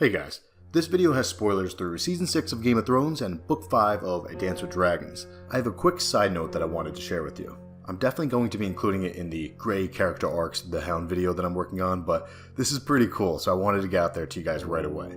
Hey guys, this video has spoilers through Season 6 of Game of Thrones and Book 5 of A Dance with Dragons. I have a quick side note that I wanted to share with you. I'm definitely going to be including it in the Grey character arcs, the Hound video that I'm working on, but this is pretty cool, so I wanted to get out there to you guys right away.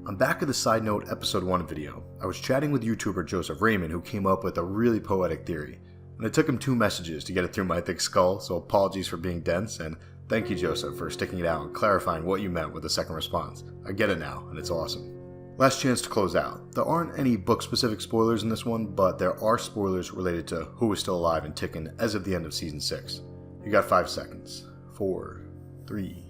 On back of the side note episode 1 video, I was chatting with YouTuber Joseph Raymond, who came up with a really poetic theory. And it took him 2 messages to get it through my thick skull, so apologies for being dense, and thank you, Joseph, for sticking it out and clarifying what you meant with the second response. I get it now, and it's awesome. Last chance to close out. There aren't any book-specific spoilers in this one, but there are spoilers related to who is still alive and ticking as of the end of Season 6. You got 5 seconds. 4, 3...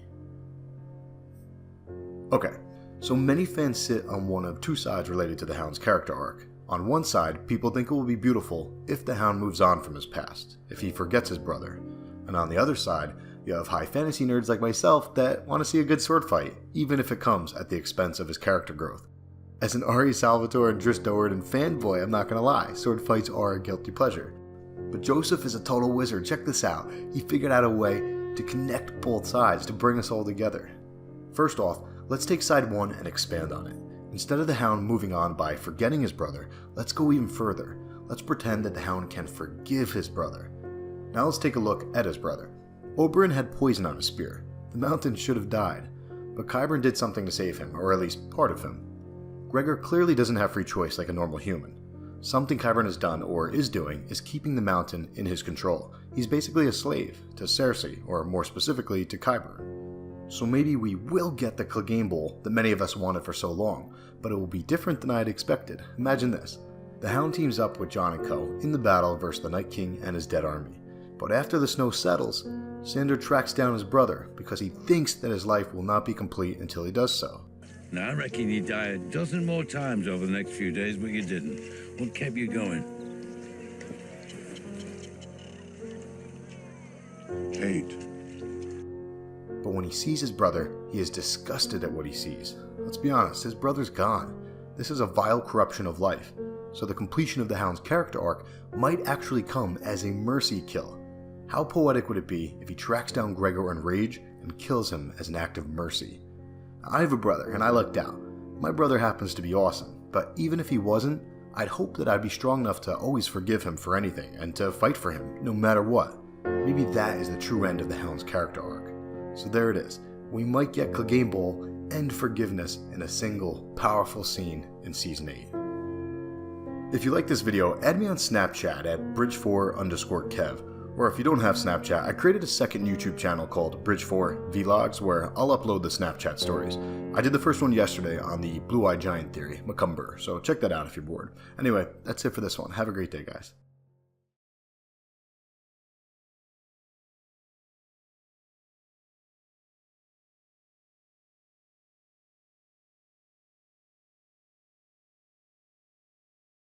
Okay, so many fans sit on one of 2 sides related to the Hound's character arc. On one side, people think it will be beautiful if the Hound moves on from his past, if he forgets his brother. And on the other side, you have high fantasy nerds like myself that want to see a good sword fight, even if it comes at the expense of his character growth. As an Ari Salvatore and Driss Do'Urden fanboy, I'm not gonna lie, sword fights are a guilty pleasure. But Joseph is a total wizard, check this out. He figured out a way to connect both sides, to bring us all together. First off, let's take side 1 and expand on it. Instead of the Hound moving on by forgetting his brother, let's go even further. Let's pretend that the Hound can forgive his brother. Now let's take a look at his brother. Oberyn had poison on his spear. The mountain should have died, but Qyburn did something to save him, or at least part of him. Gregor clearly doesn't have free choice like a normal human. Something Qyburn has done, or is doing, is keeping the mountain in his control. He's basically a slave to Cersei, or more specifically to Qyburn. So maybe we will get the Cleganebowl that many of us wanted for so long, but it will be different than I had expected. Imagine this. The Hound teams up with Jon and co. in the battle versus the Night King and his dead army. But after the snow settles, Sandor tracks down his brother because he thinks that his life will not be complete until he does so. Now, I reckon you die a dozen more times over the next few days, but you didn't. What kept you going? Hate. But when he sees his brother, he is disgusted at what he sees. Let's be honest, his brother's gone. This is a vile corruption of life. So the completion of the Hound's character arc might actually come as a mercy kill. How poetic would it be if he tracks down Gregor in rage and kills him as an act of mercy? I have a brother, and I lucked out. My brother happens to be awesome, but even if he wasn't, I'd hope that I'd be strong enough to always forgive him for anything, and to fight for him, no matter what. Maybe that is the true end of the Hound's character arc. So there it is. We might get Cleganebowl and forgiveness in a single, powerful scene in Season 8. If you like this video, add me on Snapchat at bridge4_kev. Or if you don't have Snapchat, I created a second YouTube channel called Bridge4 Vlogs where I'll upload the Snapchat stories. I did the first one yesterday on the blue-eyed giant theory, Macumber, so check that out if you're bored. Anyway, that's it for this one. Have a great day, guys.